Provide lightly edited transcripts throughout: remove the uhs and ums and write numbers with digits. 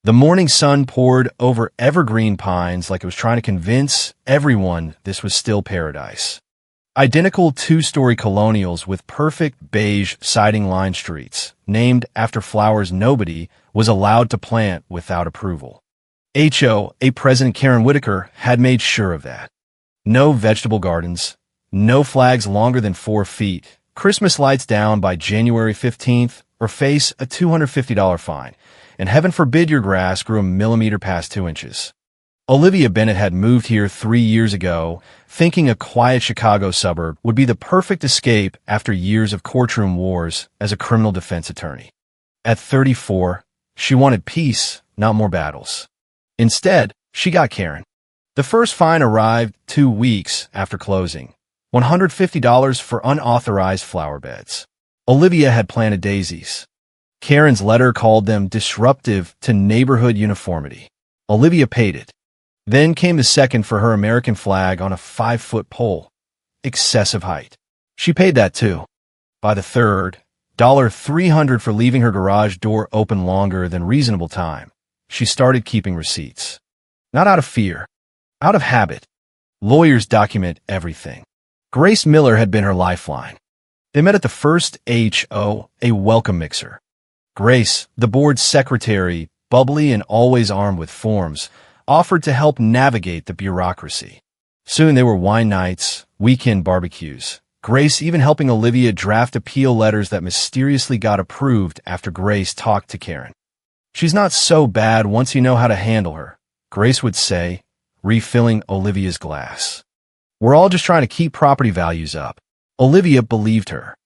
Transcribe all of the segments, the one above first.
The morning sun poured over evergreen pines like it was trying to convince everyone this was still paradise. Identical two-story colonials with perfect beige siding-lined streets, named after flowers nobody was allowed to plant without approval. HOA President Karen Whitaker had made sure of that. No vegetable gardens, no flags longer than 4 feet, Christmas lights down by January 15th, or face a $250 fine, and heaven forbid your grass grew a millimeter past 2 inches. Olivia Bennett had moved here 3 years ago, thinking a quiet Chicago suburb would be the perfect escape after years of courtroom wars as a criminal defense attorney. At 34, she wanted peace, not more battles. Instead, she got Karen. The first fine arrived 2 weeks after closing, $150 for unauthorized flower beds. Olivia had planted daisies. Karen's letter called them disruptive to neighborhood uniformity. Olivia paid it. Then came the second for her American flag on a 5-foot pole. Excessive height. She paid that too. By the third, $300 for leaving her garage door open longer than reasonable time, she started keeping receipts. Not out of fear, out of habit. Lawyers document everything. Grace Miller had been her lifeline. They met at the first HOA welcome mixer. Grace, the board's secretary, bubbly and always armed with forms, offered to help navigate the bureaucracy. Soon there were wine nights, weekend barbecues, Grace even helping Olivia draft appeal letters that mysteriously got approved after Grace talked to Karen. "She's not so bad once you know how to handle her," Grace would say, refilling Olivia's glass. "We're all just trying to keep property values up." Olivia believed her.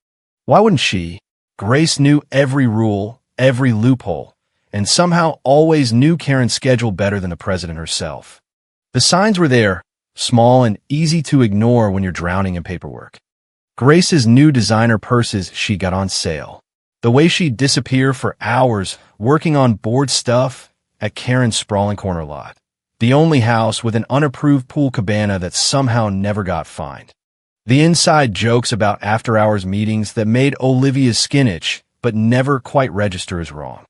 Why wouldn't she? Grace knew every rule, every loophole, and somehow always knew Karen's schedule better than the president herself. The signs were there, small and easy to ignore when you're drowning in paperwork. Grace's new designer purses she got on sale. The way she'd disappear for hours working on board stuff at Karen's sprawling corner lot. The only house with an unapproved pool cabana that somehow never got fined. The inside jokes about after-hours meetings that made Olivia's skin itch but never quite register as wrong.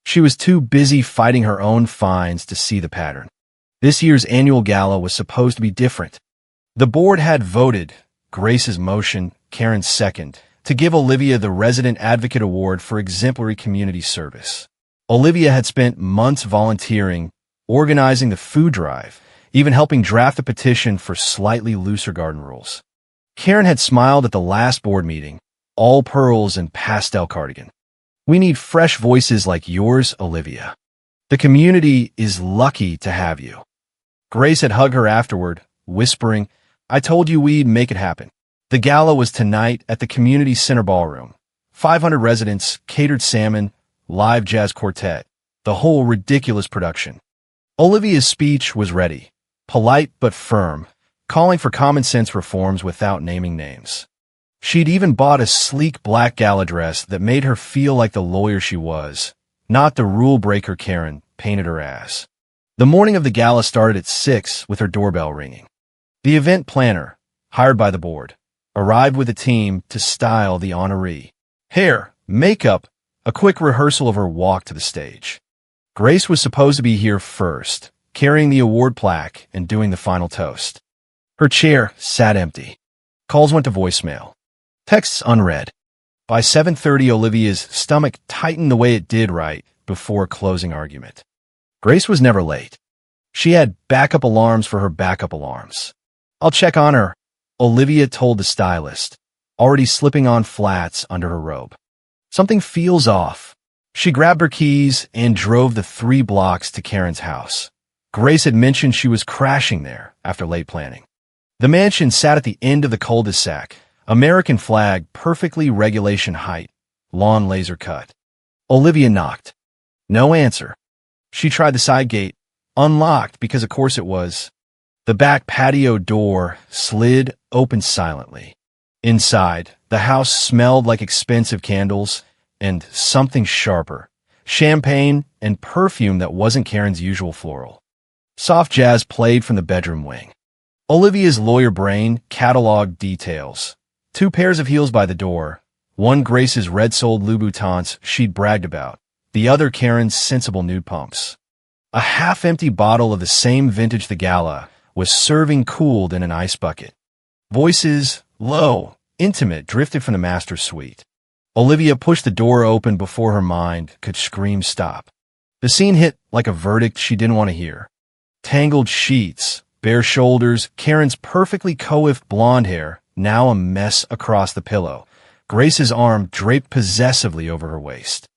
She was too busy fighting her own fines to see the pattern. This year's annual gala was supposed to be different. The board had voted, Grace's motion, Karen's second, to give Olivia the Resident Advocate Award for exemplary community service. Olivia had spent months volunteering, organizing the food drive, even helping draft a petition for slightly looser garden rules. Karen had smiled at the last board meeting, all pearls and pastel cardigan. "We need fresh voices like yours, Olivia. The community is lucky to have you." Grace had hugged her afterward, whispering, "I told you we'd make it happen." The gala was tonight at the community center ballroom. 500 residents, catered salmon, live jazz quartet, the whole ridiculous production. Olivia's speech was ready, polite but firm, calling for common sense reforms without naming names. She'd even bought a sleek black gala dress that made her feel like the lawyer she was, not the rule-breaker Karen painted her as. The morning of the gala started at 6 with her doorbell ringing. The event planner, hired by the board, arrived with a team to style the honoree. Hair, makeup, a quick rehearsal of her walk to the stage. Grace was supposed to be here first, carrying the award plaque and doing the final toast. Her chair sat empty. Calls went to voicemail. Texts unread. By 7:30, Olivia's stomach tightened the way it did right before a closing argument. Grace was never late. She had backup alarms for her backup alarms. "I'll check on her," Olivia told the stylist, already slipping on flats under her robe. "Something feels off." She grabbed her keys and drove the 3 blocks to Karen's house. Grace had mentioned she was crashing there after late planning. The mansion sat at the end of the cul-de-sac, American flag perfectly regulation height, lawn laser cut. Olivia knocked. No answer. She tried the side gate, unlocked because of course it was. The back patio door slid open silently. Inside, the house smelled like expensive candles and something sharper, champagne and perfume that wasn't Karen's usual floral. Soft jazz played from the bedroom wing. Olivia's lawyer brain cataloged details. 2 pairs of heels by the door, one Grace's red-soled Louboutins she'd bragged about, the other Karen's sensible nude pumps. A half-empty bottle of the same vintage the Gala was serving cooled in an ice bucket. Voices, low, intimate, drifted from the master suite. Olivia pushed the door open before her mind could scream stop. The scene hit like a verdict she didn't want to hear. Tangled sheets, bare shoulders, Karen's perfectly coiffed blonde hair, now a mess across the pillow. Grace's arm draped possessively over her waist.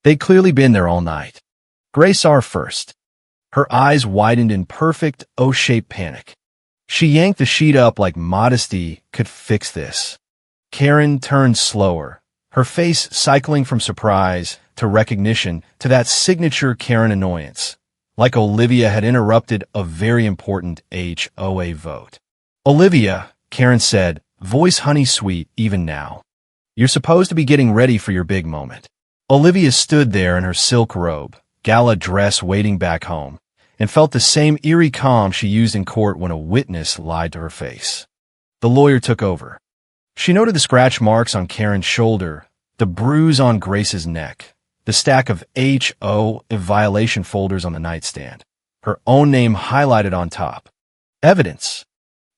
They'd clearly been there all night. Grace saw her first. Her eyes widened in perfect O-shaped panic. She yanked the sheet up like modesty could fix this. Karen turned slower, her face cycling from surprise to recognition to that signature Karen annoyance, like Olivia had interrupted a very important HOA vote. "Olivia," Karen said, voice honey-sweet even now. "You're supposed to be getting ready for your big moment." Olivia stood there in her silk robe, gala dress waiting back home, and felt the same eerie calm she used in court when a witness lied to her face. The lawyer took over. She noted the scratch marks on Karen's shoulder, the bruise on Grace's neck, the stack of HO violation folders on the nightstand, her own name highlighted on top. Evidence.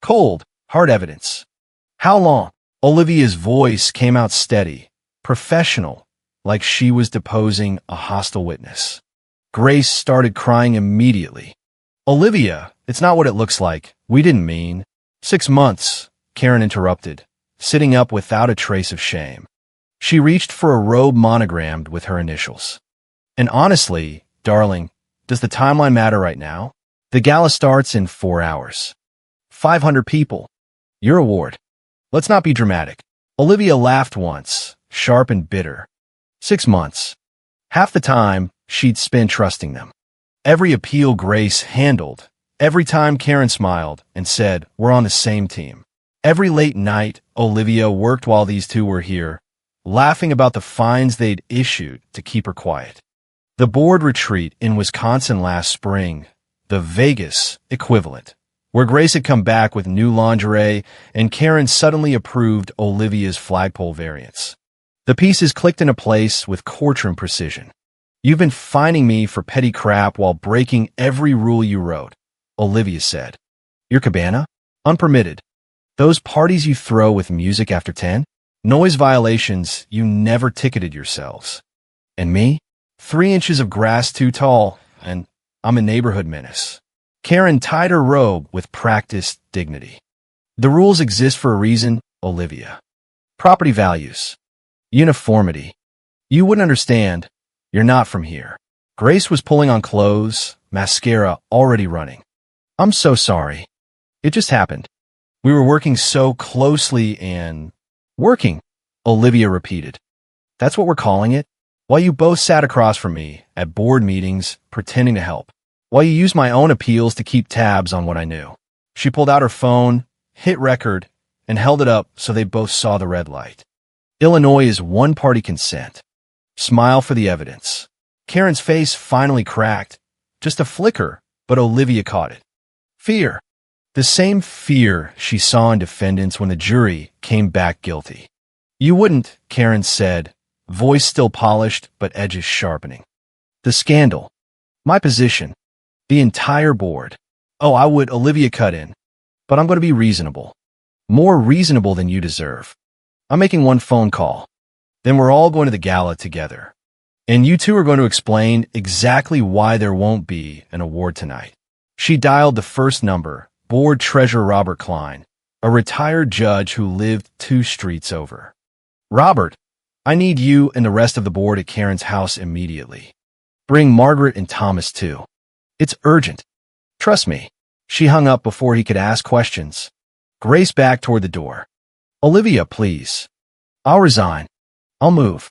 Cold, hard evidence. How long? Olivia's voice came out steady, professional, like she was deposing a hostile witness. Grace started crying immediately. "Olivia, it's not what it looks like. We didn't mean." 6 months, Karen interrupted, sitting up without a trace of shame. She reached for a robe monogrammed with her initials. "And honestly, darling, does the timeline matter right now? The gala starts in 4 hours. 500 people. Your award. Let's not be dramatic." Olivia laughed once, sharp and bitter. 6 months. Half the time, she'd spent trusting them. Every appeal Grace handled, every time Karen smiled and said, "We're on the same team." Every late night, Olivia worked while these two were here, laughing about the fines they'd issued to keep her quiet. The board retreat in Wisconsin last spring, the Vegas equivalent, where Grace had come back with new lingerie and Karen suddenly approved Olivia's flagpole variants. The pieces clicked into place with courtroom precision. "You've been fining me for petty crap while breaking every rule you wrote," Olivia said. "Your cabana? Unpermitted. Those parties you throw with music after 10? Noise violations you never ticketed yourselves. And me? 3 inches of grass too tall, and I'm a neighborhood menace." Karen tied her robe with practiced dignity. "The rules exist for a reason, Olivia. Property values. Uniformity. You wouldn't understand. You're not from here." Grace was pulling on clothes, mascara already running. "I'm so sorry. It just happened. We were working so closely and..." "Working," Olivia repeated. "That's what we're calling it? While you both sat across from me at board meetings, pretending to help. While you used my own appeals to keep tabs on what I knew." She pulled out her phone, hit record, and held it up so they both saw the red light. "Illinois is one-party consent. Smile for the evidence." Karen's face finally cracked. Just a flicker, but Olivia caught it. Fear. The same fear she saw in defendants when the jury came back guilty. "You wouldn't," Karen said, voice still polished but edges sharpening. "The scandal. My position. The entire board." "Oh, I would," Olivia cut in. "But I'm going to be reasonable. More reasonable than you deserve. I'm making one phone call. Then we're all going to the gala together. And you two are going to explain exactly why there won't be an award tonight." She dialed the first number, Board Treasurer Robert Klein, a retired judge who lived 2 streets over. "Robert, I need you and the rest of the board at Karen's house immediately. Bring Margaret and Thomas too. It's urgent. Trust me." She hung up before he could ask questions. Grace backed toward the door. "Olivia, please. I'll resign. I'll move.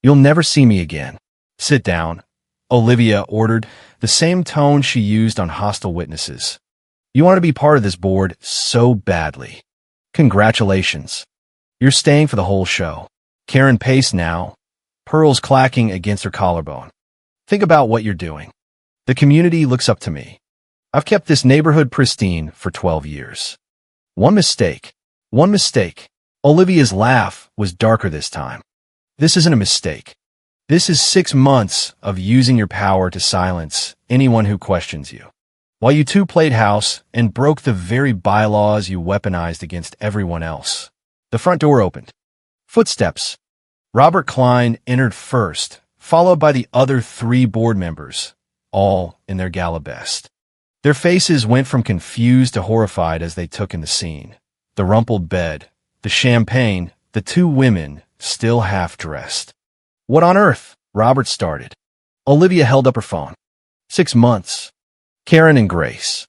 You'll never see me again." "Sit down," Olivia ordered, the same tone she used on hostile witnesses. "You want to be part of this board so badly. Congratulations. You're staying for the whole show." Karen paced now, pearls clacking against her collarbone. "Think about what you're doing. The community looks up to me. I've kept this neighborhood pristine for 12 years. One mistake. Olivia's laugh was darker this time. "This isn't a mistake. This is 6 months of using your power to silence anyone who questions you, while you two played house and broke the very bylaws you weaponized against everyone else. The front door opened. Footsteps. Robert Klein entered first, followed by the other 3 board members, all in their gala best. Their faces went from confused to horrified as they took in the scene. The rumpled bed, the champagne, the 2 women, still half-dressed. "What on earth?" Robert started. Olivia held up her phone. 6 months. Karen and Grace.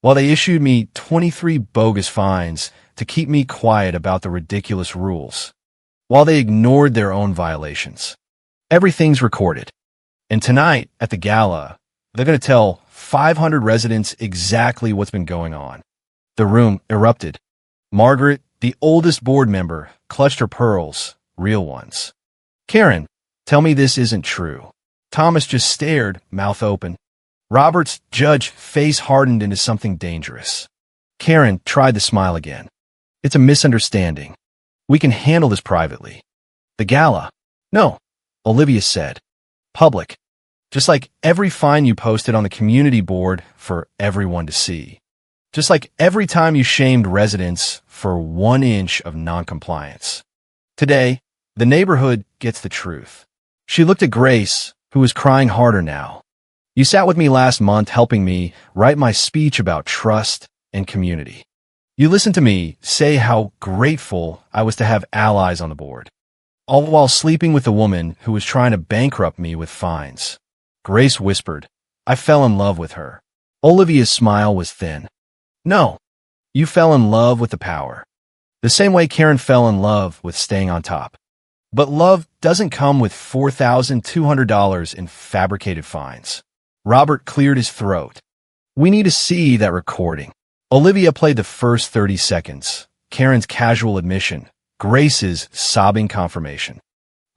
While they issued me 23 bogus fines to keep me quiet about the ridiculous rules. While they ignored their own violations. Everything's recorded. And tonight, at the gala, they're going to tell 500 residents exactly what's been going on. The room erupted. Margaret, the oldest board member, clutched her pearls, real ones. "Karen, tell me this isn't true." Thomas just stared, mouth open. Robert's judge face hardened into something dangerous. Karen tried to smile again. "It's a misunderstanding. We can handle this privately." "The gala?" "No," Olivia said. "Public. Just like every fine you posted on the community board for everyone to see. Just like every time you shamed residents for 1 inch of noncompliance. Today, the neighborhood gets the truth." She looked at Grace, who was crying harder now. "You sat with me last month helping me write my speech about trust and community. You listened to me say how grateful I was to have allies on the board, all while sleeping with a woman who was trying to bankrupt me with fines." Grace whispered, "I fell in love with her." Olivia's smile was thin. "No, you fell in love with the power. The same way Karen fell in love with staying on top. But love doesn't come with $4,200 in fabricated fines." Robert cleared his throat. "We need to see that recording." Olivia played the first 30 seconds, Karen's casual admission, Grace's sobbing confirmation.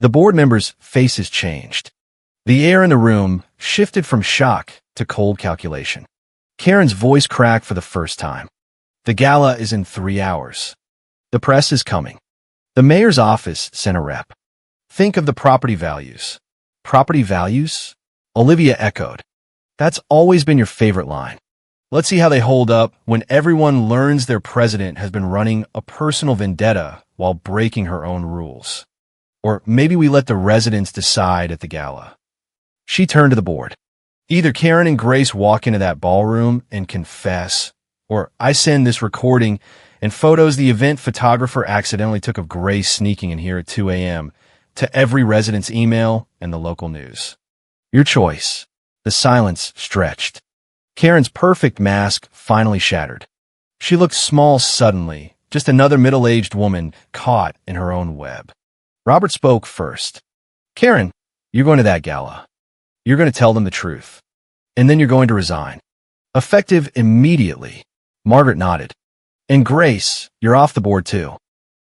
The board members' faces changed. The air in the room shifted from shock to cold calculation. Karen's voice cracked for the first time. "The gala is in 3 hours. The press is coming. The mayor's office sent a rep. Think of the property values." "Property values?" Olivia echoed. "That's always been your favorite line. Let's see how they hold up when everyone learns their president has been running a personal vendetta while breaking her own rules. Or maybe we let the residents decide at the gala." She turned to the board. "Either Karen and Grace walk into that ballroom and confess, or I send this recording and photos the event photographer accidentally took of Grace sneaking in here at 2 a.m. to every resident's email and the local news. Your choice." The silence stretched. Karen's perfect mask finally shattered. She looked small suddenly, just another middle-aged woman caught in her own web. Robert spoke first. "Karen, you're going to that gala. You're going to tell them the truth. And then you're going to resign. Effective immediately." Margaret nodded. "And Grace, you're off the board too.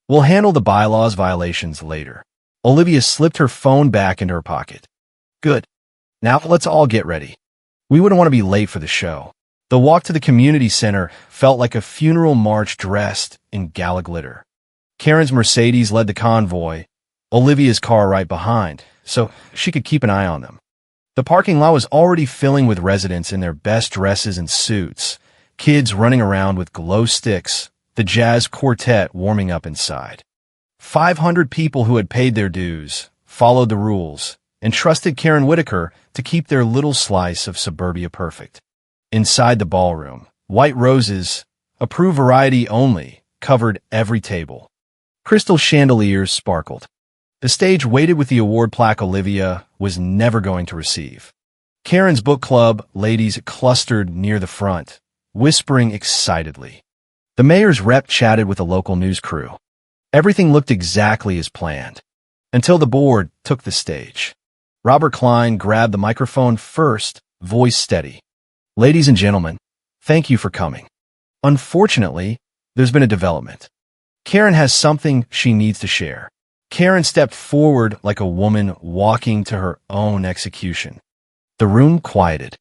We'll handle the bylaws violations later." Olivia slipped her phone back into her pocket. "Good. Now let's all get ready. We wouldn't want to be late for the show." The walk to the community center felt like a funeral march dressed in gala glitter. Karen's Mercedes led the convoy, Olivia's car right behind, so she could keep an eye on them. The parking lot was already filling with residents in their best dresses and suits, kids running around with glow sticks, the jazz quartet warming up inside. 500 people who had paid their dues, followed the rules, and trusted Karen Whitaker to keep their little slice of suburbia perfect. Inside the ballroom, white roses, approved variety only, covered every table. Crystal chandeliers sparkled. The stage waited with the award plaque Olivia was never going to receive. Karen's book club ladies clustered near the front, whispering excitedly. The mayor's rep chatted with a local news crew. Everything looked exactly as planned, until the board took the stage. Robert Klein grabbed the microphone first, voice steady. "Ladies and gentlemen, thank you for coming. Unfortunately, there's been a development. Karen has something she needs to share." Karen stepped forward like a woman walking to her own execution. The room quieted.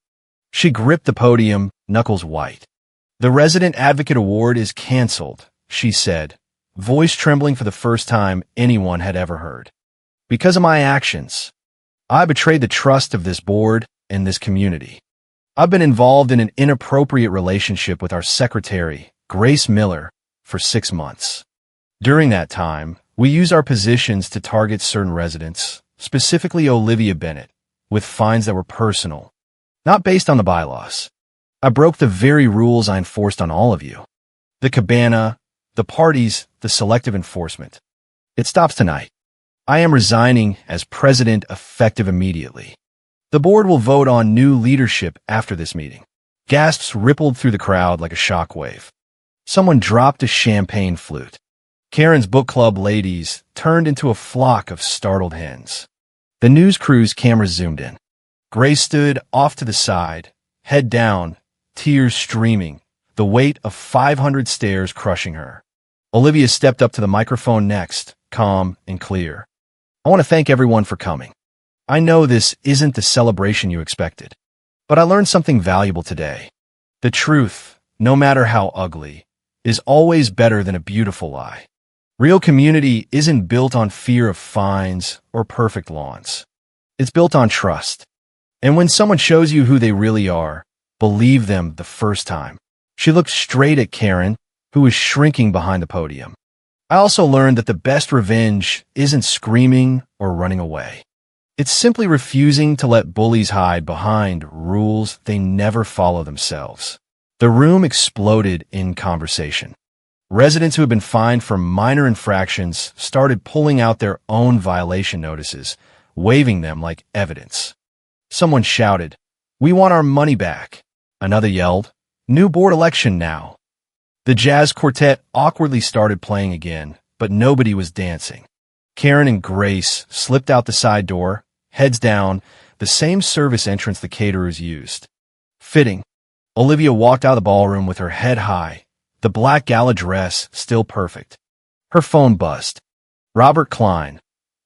She gripped the podium, knuckles white. "The Resident Advocate Award is canceled," she said, voice trembling for the first time anyone had ever heard. "Because of my actions. I betrayed the trust of this board and this community. I've been involved in an inappropriate relationship with our secretary, Grace Miller, for 6 months. During that time, we used our positions to target certain residents, specifically Olivia Bennett, with fines that were personal, not based on the bylaws. I broke the very rules I enforced on all of you. The cabana, the parties, the selective enforcement. It stops tonight. I am resigning as president effective immediately. The board will vote on new leadership after this meeting. Gasps rippled through the crowd like a shockwave. Someone dropped a champagne flute. Karen's book club ladies turned into a flock of startled hens. The news crew's cameras zoomed in. Grace stood off to the side, head down, tears streaming, the weight of 500 stairs crushing her. Olivia stepped up to the microphone next, calm and clear. I want to thank everyone for coming. I know this isn't the celebration you expected, but I learned something valuable today. The truth, no matter how ugly, is always better than a beautiful lie. Real community isn't built on fear of fines or perfect lawns. It's built on trust. And when someone shows you who they really are, believe them the first time. She looked straight at Karen, who was shrinking behind the podium. I also learned that the best revenge isn't screaming or running away. It's simply refusing to let bullies hide behind rules they never follow themselves. The room exploded in conversation. Residents who had been fined for minor infractions started pulling out their own violation notices, waving them like evidence. Someone shouted, "We want our money back." Another yelled, "New board election now." The jazz quartet awkwardly started playing again, but nobody was dancing. Karen and Grace slipped out the side door, heads down, the same service entrance the caterers used. Fitting. Olivia walked out of the ballroom with her head high, the black gala dress still perfect. Her phone buzzed. Robert Klein,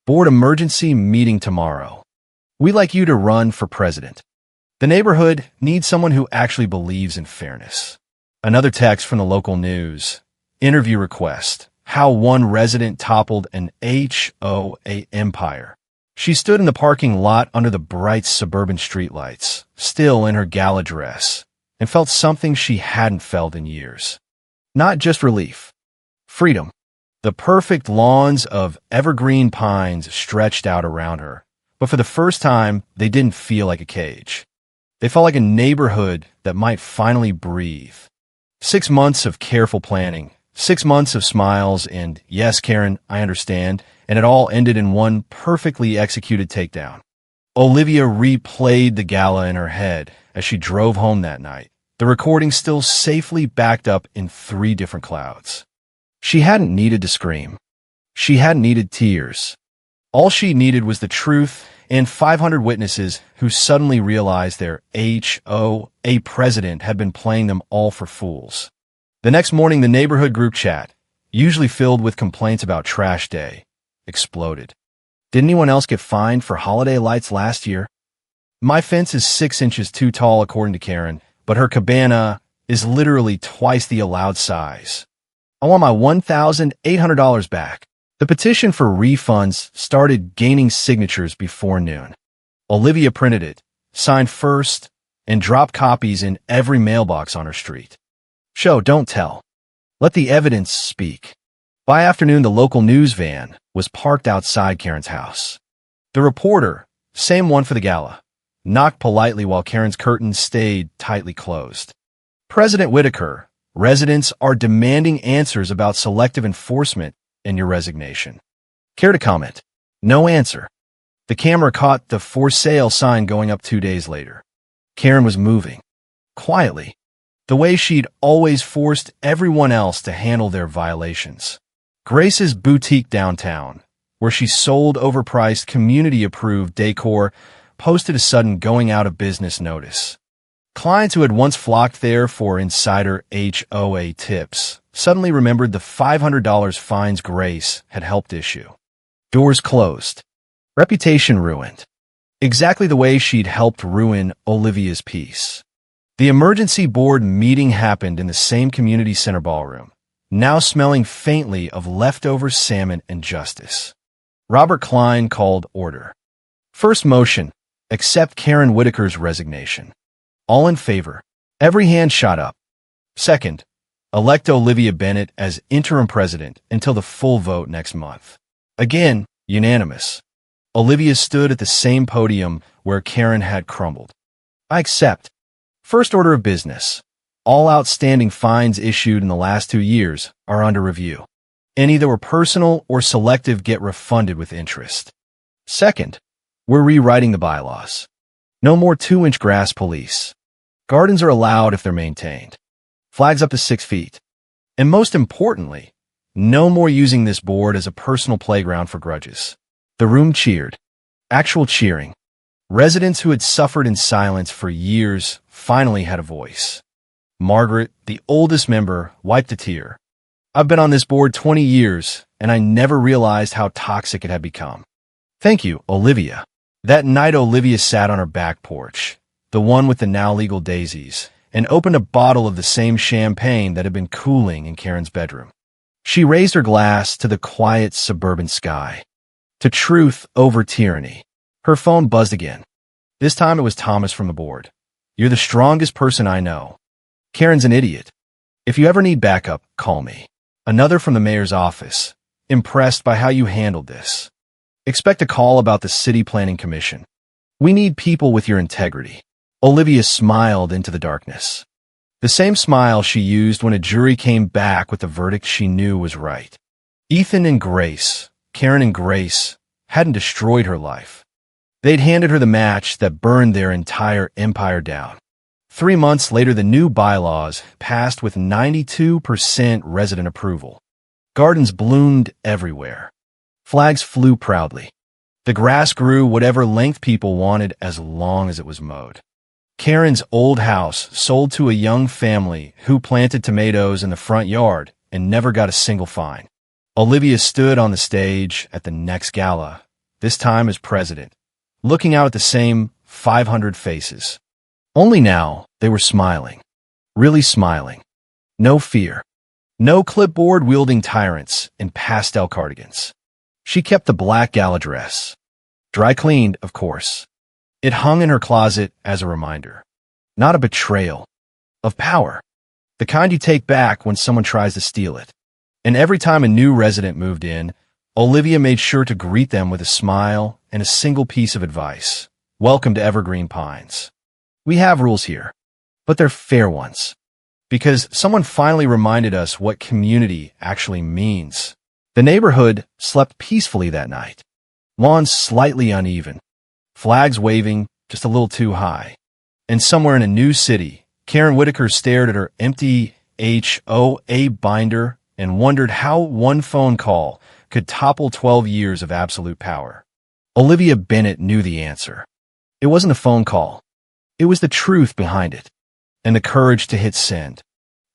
board emergency meeting tomorrow. We'd like you to run for president. The neighborhood needs someone who actually believes in fairness. Another text from the local news. Interview request. How one resident toppled an HOA empire. She stood in the parking lot under the bright suburban streetlights, still in her gala dress, and felt something she hadn't felt in years. Not just relief. Freedom. The perfect lawns of evergreen pines stretched out around her, but for the first time, they didn't feel like a cage. They felt like a neighborhood that might finally breathe. 6 months of careful planning, 6 months of smiles, and yes, Karen, I understand, and it all ended in one perfectly executed takedown. Olivia replayed the gala in her head as she drove home that night, the recording still safely backed up in 3 different clouds. She hadn't needed to scream. She hadn't needed tears. All she needed was the truth and 500 witnesses who suddenly realized their HOA president had been playing them all for fools. The next morning, the neighborhood group chat, usually filled with complaints about trash day, exploded. Did anyone else get fined for holiday lights last year? My fence is 6 inches too tall, according to Karen, but her cabana is literally twice the allowed size. I want my $1,800 back. The petition for refunds started gaining signatures before noon. Olivia printed it, signed first, and dropped copies in every mailbox on her street. Show, don't tell. Let the evidence speak. By afternoon, the local news van was parked outside Karen's house. The reporter, same one for the gala, knocked politely while Karen's curtains stayed tightly closed. President Whitaker, residents are demanding answers about selective enforcement and your resignation. Care to comment? No answer. The camera caught the for sale sign going up 2 days later. Karen was moving, quietly, the way she'd always forced everyone else to handle their violations. Grace's boutique downtown, where she sold overpriced, community-approved decor, posted a sudden going-out-of-business notice. Clients who had once flocked there for insider HOA tips suddenly remembered the $500 fines Grace had helped issue. Doors closed. Reputation ruined. Exactly the way she'd helped ruin Olivia's peace. The emergency board meeting happened in the same community center ballroom, now smelling faintly of leftover salmon and justice. Robert Klein called order. First motion, accept Karen Whitaker's resignation. All in favor. Every hand shot up. Second, elect Olivia Bennett as interim president until the full vote next month. Again, unanimous. Olivia stood at the same podium where Karen had crumbled. I accept. First order of business. All outstanding fines issued in the last 2 years are under review. Any that were personal or selective get refunded with interest. Second, we're rewriting the bylaws. No more 2-inch grass police. Gardens are allowed if they're maintained. Flags up to 6 feet. And most importantly, no more using this board as a personal playground for grudges. The room cheered. Actual cheering. Residents who had suffered in silence for years finally had a voice. Margaret, the oldest member, wiped a tear. I've been on this board 20 years, and I never realized how toxic it had become. Thank you, Olivia. That night Olivia sat on her back porch, the one with the now legal daisies, and opened a bottle of the same champagne that had been cooling in Karen's bedroom. She raised her glass to the quiet suburban sky. To truth over tyranny. Her phone buzzed again. This time it was Thomas from the board. You're the strongest person I know. Karen's an idiot. If you ever need backup, call me. Another from the mayor's office. Impressed by how you handled this. Expect a call about the city planning commission. We need people with your integrity. Olivia smiled into the darkness. The same smile she used when a jury came back with the verdict she knew was right. Ethan and Grace, Karen and Grace, hadn't destroyed her life. They'd handed her the match that burned their entire empire down. 3 months later, the new bylaws passed with 92% resident approval. Gardens bloomed everywhere. Flags flew proudly. The grass grew whatever length people wanted as long as it was mowed. Karen's old house sold to a young family who planted tomatoes in the front yard and never got a single fine. Olivia stood on the stage at the next gala, this time as president, looking out at the same 500 faces. Only now they were smiling. Really smiling. No fear. No clipboard-wielding tyrants in pastel cardigans. She kept the black gala dress. Dry cleaned, of course. It hung in her closet as a reminder. Not a betrayal. Of power. The kind you take back when someone tries to steal it. And every time a new resident moved in, Olivia made sure to greet them with a smile and a single piece of advice. Welcome to Evergreen Pines. We have rules here, but they're fair ones. Because someone finally reminded us what community actually means. The neighborhood slept peacefully that night. Lawns slightly uneven. Flags waving just a little too high. And somewhere in a new city, Karen Whitaker stared at her empty HOA binder and wondered how one phone call could topple 12 years of absolute power. Olivia Bennett knew the answer. It wasn't a phone call. It was the truth behind it, and the courage to hit send.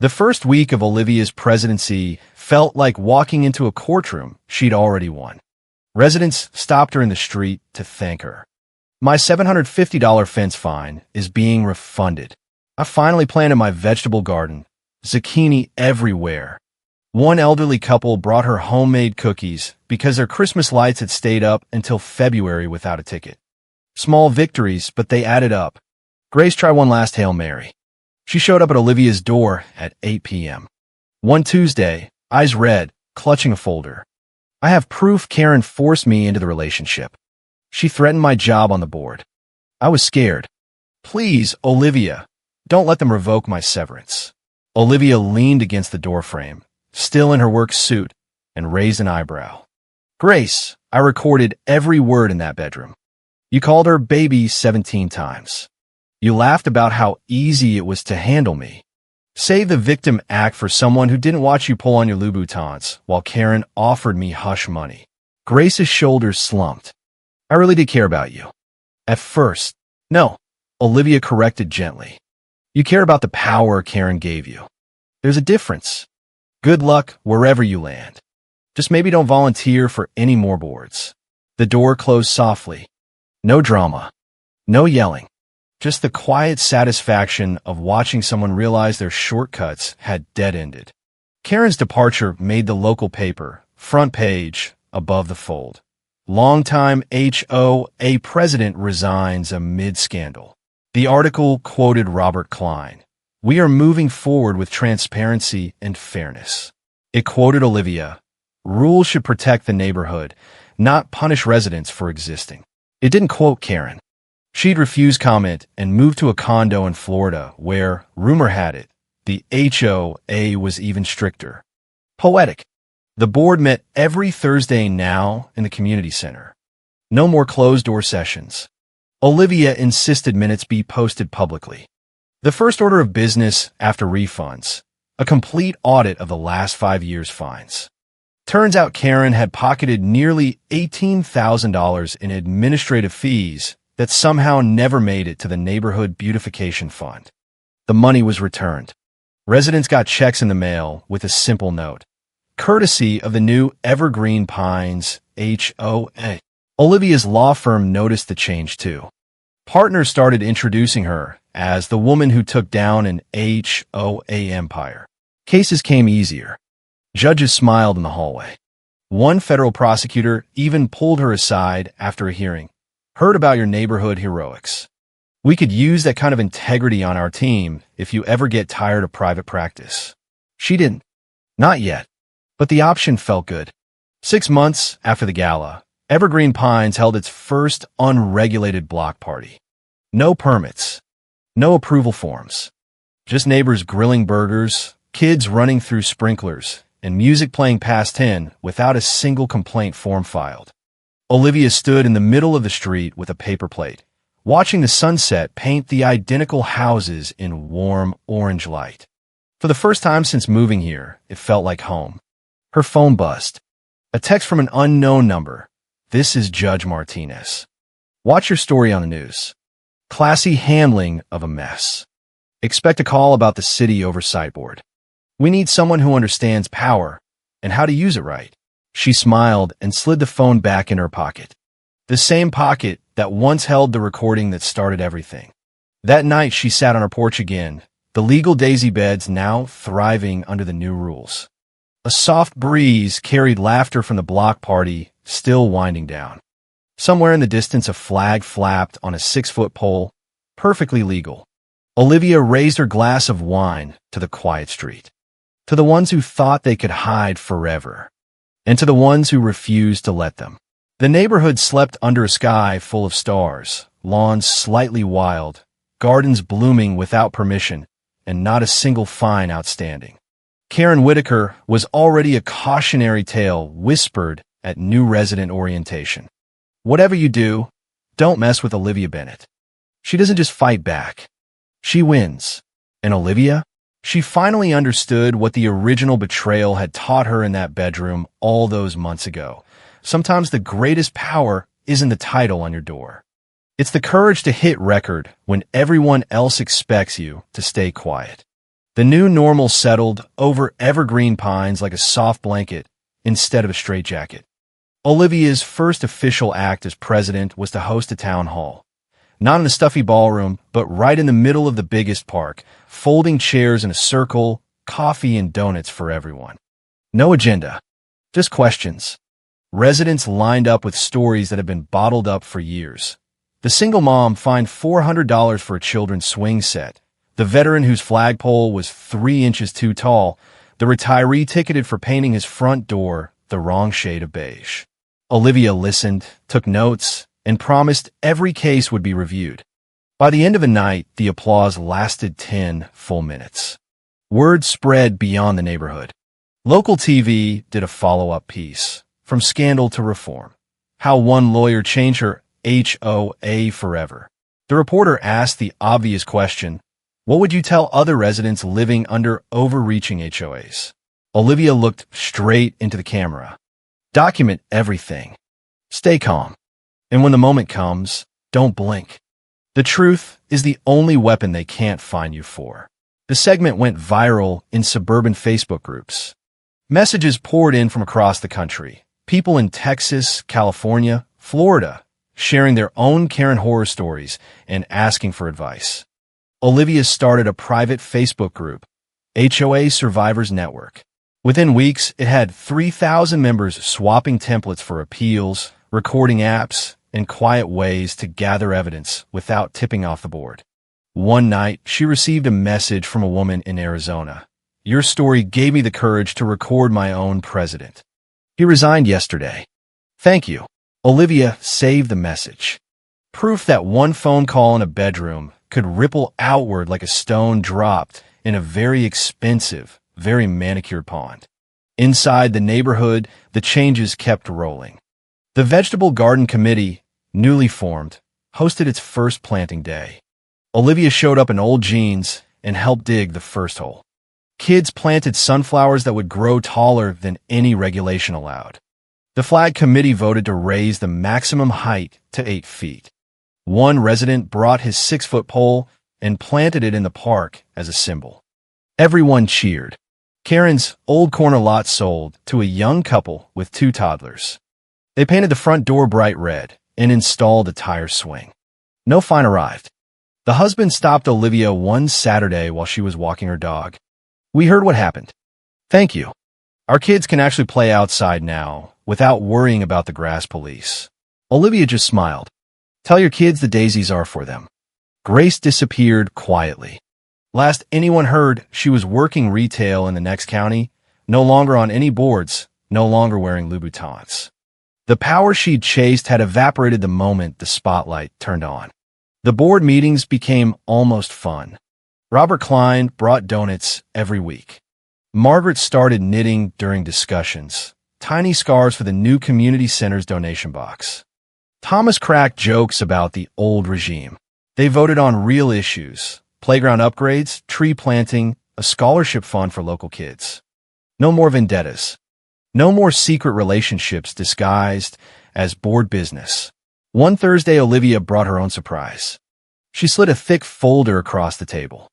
The first week of Olivia's presidency felt like walking into a courtroom she'd already won. Residents stopped her in the street to thank her. My $750 fence fine is being refunded. I finally planted my vegetable garden, zucchini everywhere. One elderly couple brought her homemade cookies because their Christmas lights had stayed up until February without a ticket. Small victories, but they added up. Grace tried one last Hail Mary. She showed up at Olivia's door at 8 p.m. One Tuesday, eyes red, clutching a folder. I have proof Karen forced me into the relationship. She threatened my job on the board. I was scared. Please, Olivia, don't let them revoke my severance. Olivia leaned against the doorframe, still in her work suit, and raised an eyebrow. Grace, I recorded every word in that bedroom. You called her baby 17 times. You laughed about how easy it was to handle me. Save the victim act for someone who didn't watch you pull on your Louboutins while Karen offered me hush money. Grace's shoulders slumped. I really did care about you. At first. No, Olivia corrected gently. You care about the power Karen gave you. There's a difference. Good luck wherever you land. Just maybe don't volunteer for any more boards. The door closed softly. No drama. No yelling. Just the quiet satisfaction of watching someone realize their shortcuts had dead-ended. Karen's departure made the local paper, front page, above the fold. Longtime HOA president resigns amid scandal. The article quoted Robert Klein. We are moving forward with transparency and fairness. It quoted Olivia. Rules should protect the neighborhood, not punish residents for existing. It didn't quote Karen. She'd refused comment and moved to a condo in Florida where, rumor had it, the HOA was even stricter. Poetic. The board met every Thursday now in the community center. No more closed-door sessions. Olivia insisted minutes be posted publicly. The first order of business after refunds, a complete audit of the last 5 years' fines. Turns out Karen had pocketed nearly $18,000 in administrative fees that somehow never made it to the Neighborhood Beautification Fund. The money was returned. Residents got checks in the mail with a simple note, courtesy of the new Evergreen Pines HOA. Olivia's law firm noticed the change too. Partners started introducing her as the woman who took down an HOA empire. Cases came easier. Judges smiled in the hallway. One federal prosecutor even pulled her aside after a hearing. Heard about your neighborhood heroics. We could use that kind of integrity on our team if you ever get tired of private practice. She didn't. Not yet. But the option felt good. 6 months after the Gala, Evergreen Pines held its first unregulated block party. No permits. No approval forms. Just neighbors grilling burgers, kids running through sprinklers, and music playing past 10 without a single complaint form filed. Olivia stood in the middle of the street with a paper plate, watching the sunset paint the identical houses in warm orange light. For the first time since moving here, it felt like home. Her phone buzzed. A text from an unknown number. This is Judge Martinez. Watch your story on the news. Classy handling of a mess. Expect a call about the city oversight board. We need someone who understands power and how to use it right. She smiled and slid the phone back in her pocket. The same pocket that once held the recording that started everything. That night she sat on her porch again, the legal daisy beds now thriving under the new rules. A soft breeze carried laughter from the block party, still winding down. Somewhere in the distance a flag flapped on a 6-foot pole, perfectly legal. Olivia raised her glass of wine to the quiet street. To the ones who thought they could hide forever. And to the ones who refused to let them. The neighborhood slept under a sky full of stars, lawns slightly wild, gardens blooming without permission, and not a single fine outstanding. Karen Whitaker was already a cautionary tale whispered at new resident orientation. Whatever you do, don't mess with Olivia Bennett. She doesn't just fight back. She wins. And Olivia? She finally understood what the original Betrayal had taught her in that bedroom all those months ago. Sometimes the greatest power isn't the title on your door. It's the courage to hit record when everyone else expects you to stay quiet. The new normal settled over Evergreen Pines like a soft blanket instead of a straitjacket. Olivia's first official act as president was to host a town hall. Not in a stuffy ballroom, but right in the middle of the biggest park, folding chairs in a circle, coffee and donuts for everyone. No agenda, just questions. Residents lined up with stories that had been bottled up for years. The single mom fined $400 for a children's swing set. The veteran whose flagpole was 3 inches too tall. The retiree ticketed for painting his front door the wrong shade of beige. Olivia listened, took notes, and promised every case would be reviewed. By the end of the night, the applause lasted 10 full minutes. Word spread beyond the neighborhood. Local TV did a follow-up piece, from scandal to reform. How one lawyer changed her HOA forever. The reporter asked the obvious question, what would you tell other residents living under overreaching HOAs? Olivia looked straight into the camera. Document everything. Stay calm. And when the moment comes, don't blink. The truth is the only weapon they can't find you for. The segment went viral in suburban Facebook groups. Messages poured in from across the country. People in Texas, California, Florida, sharing their own Karen horror stories and asking for advice. Olivia started a private Facebook group, HOA Survivors Network. Within weeks, it had 3,000 members swapping templates for appeals, recording apps, and quiet ways to gather evidence without tipping off the board. One night, she received a message from a woman in Arizona. "Your story gave me the courage to record my own president. He resigned yesterday. Thank you." Olivia saved the message. Proof that one phone call in a bedroom could ripple outward like a stone dropped in a very expensive, very manicured pond. Inside the neighborhood, the changes kept rolling. The Vegetable Garden Committee, newly formed, hosted its first planting day. Olivia showed up in old jeans and helped dig the first hole. Kids planted sunflowers that would grow taller than any regulation allowed. The flag committee voted to raise the maximum height to 8 feet. One resident brought his 6-foot pole and planted it in the park as a symbol. Everyone cheered. Karen's old corner lot sold to a young couple with 2 toddlers. They painted the front door bright red and installed a tire swing. No fine arrived. The husband stopped Olivia one Saturday while she was walking her dog. "We heard what happened. Thank you. Our kids can actually play outside now without worrying about the grass police." Olivia just smiled. "Tell your kids the daisies are for them." Grace disappeared quietly. Last anyone heard, she was working retail in the next county, no longer on any boards, no longer wearing Louboutins. The power she'd chased had evaporated the moment the spotlight turned on. The board meetings became almost fun. Robert Klein brought donuts every week. Margaret started knitting during discussions, tiny scarves for the new community center's donation box. Thomas cracked jokes about the old regime. They voted on real issues: playground upgrades, tree planting, a scholarship fund for local kids. No more vendettas. No more secret relationships disguised as board business. One Thursday, Olivia brought her own surprise. She slid a thick folder across the table.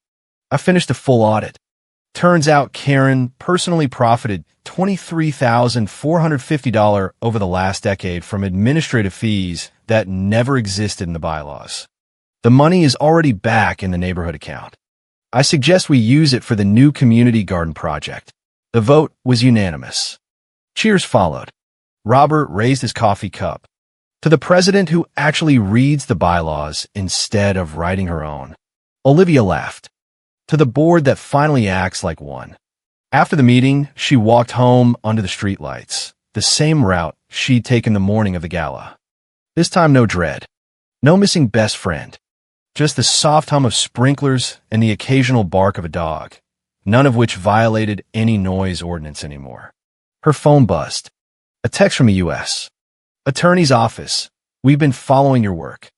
"I finished a full audit. Turns out Karen personally profited $23,450 over the last decade from administrative fees that never existed in the bylaws. The money is already back in the neighborhood account. I suggest we use it for the new community garden project." The vote was unanimous. Cheers followed. Robert raised his coffee cup. "To the president who actually reads the bylaws instead of writing her own." Olivia laughed. "To the board that finally acts like one." After the meeting, she walked home under the streetlights, the same route she'd taken the morning of the gala. This time no dread. No missing best friend. Just the soft hum of sprinklers and the occasional bark of a dog, none of which violated any noise ordinance anymore. Her phone buzzed. A text from the U.S. Attorney's Office. "We've been following your work.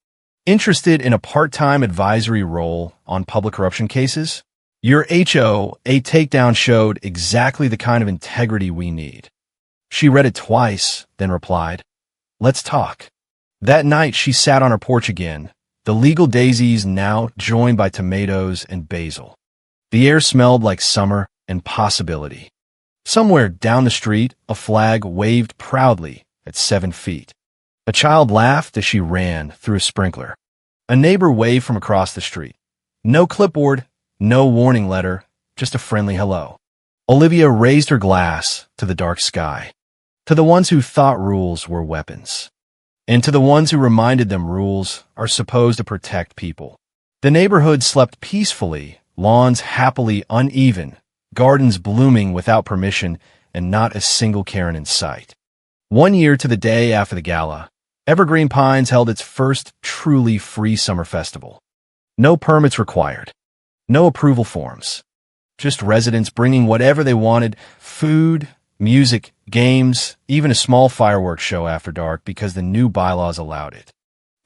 Interested in a part-time advisory role on public corruption cases? Your HOA takedown showed exactly the kind of integrity we need." She read it twice, then replied, "Let's talk." That night, she sat on her porch again, the legal daisies now joined by tomatoes and basil. The air smelled like summer and possibility. Somewhere down the street, a flag waved proudly at 7 feet. A child laughed as she ran through a sprinkler. A neighbor waved from across the street. No clipboard, no warning letter, just a friendly hello. Olivia raised her glass to the dark sky, to the ones who thought rules were weapons, and to the ones who reminded them rules are supposed to protect people. The neighborhood slept peacefully, lawns happily uneven, gardens blooming without permission, and not a single Karen in sight. 1 year to the day after the gala, Evergreen Pines held its first truly free summer festival. No permits required. No approval forms. Just residents bringing whatever they wanted: food, music, games, even a small fireworks show after dark because the new bylaws allowed it.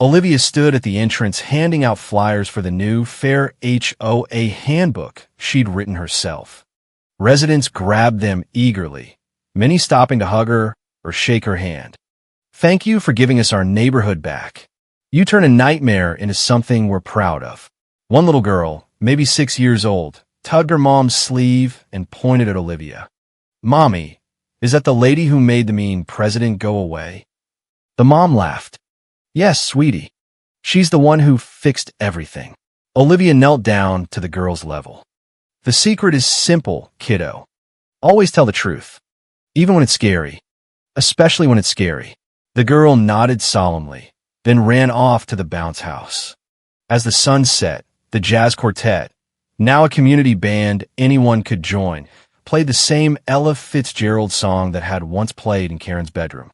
Olivia stood at the entrance handing out flyers for the new Fair HOA handbook she'd written herself. Residents grabbed them eagerly, many stopping to hug her or shake her hand. "Thank you for giving us our neighborhood back. You turn a nightmare into something we're proud of." One little girl, maybe 6 years old, tugged her mom's sleeve and pointed at Olivia. "Mommy, is that the lady who made the mean president go away?" The mom laughed. "Yes, sweetie. She's the one who fixed everything." Olivia knelt down to the girl's level. "The secret is simple, kiddo. Always tell the truth, even when it's scary, especially when it's scary." The girl nodded solemnly, then ran off to the bounce house. As the sun set, the jazz quartet, now a community band anyone could join, played the same Ella Fitzgerald song that had once played in Karen's bedroom.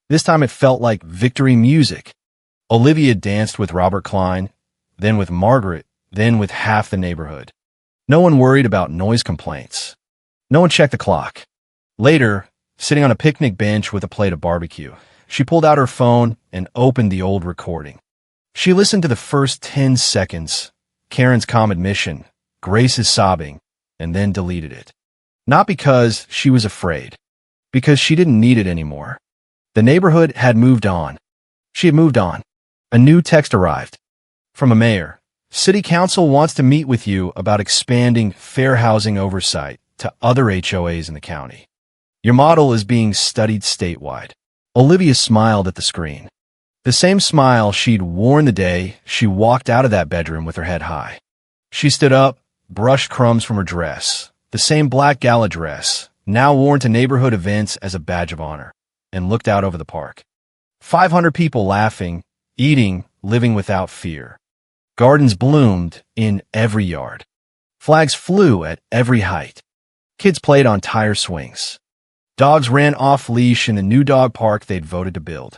This time it felt like victory music. Olivia danced with Robert Klein, then with Margaret, then with half the neighborhood. No one worried about noise complaints. No one checked the clock. Later, sitting on a picnic bench with a plate of barbecue, she pulled out her phone and opened the old recording. She listened to the first 10 seconds, Karen's calm admission, Grace's sobbing, and then deleted it. Not because she was afraid, because she didn't need it anymore. The neighborhood had moved on. She had moved on. A new text arrived from a mayor. City Council wants to meet with you about expanding fair housing oversight to other HOAs in the county. Your model is being studied statewide. Olivia smiled at the screen. The same smile she'd worn the day she walked out of that bedroom with her head high. She stood up, brushed crumbs from her dress, the same black gala dress, now worn to neighborhood events as a badge of honor, and looked out over the park. 500 people laughing, eating, living without fear. Gardens bloomed in every yard. Flags flew at every height. Kids played on tire swings. Dogs ran off-leash in the new dog park they'd voted to build.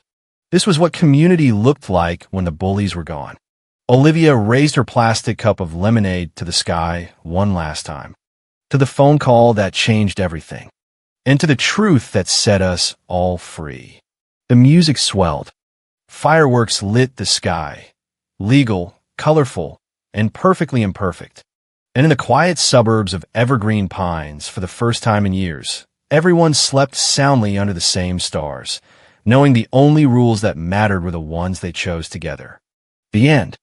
This was what community looked like when the bullies were gone. Olivia raised her plastic cup of lemonade to the sky one last time. To the phone call that changed everything. And to the truth that set us all free. The music swelled. Fireworks lit the sky. Legal, colorful, and perfectly imperfect. And in the quiet suburbs of Evergreen Pines, for the first time in years, everyone slept soundly under the same stars, knowing the only rules that mattered were the ones they chose together. The end.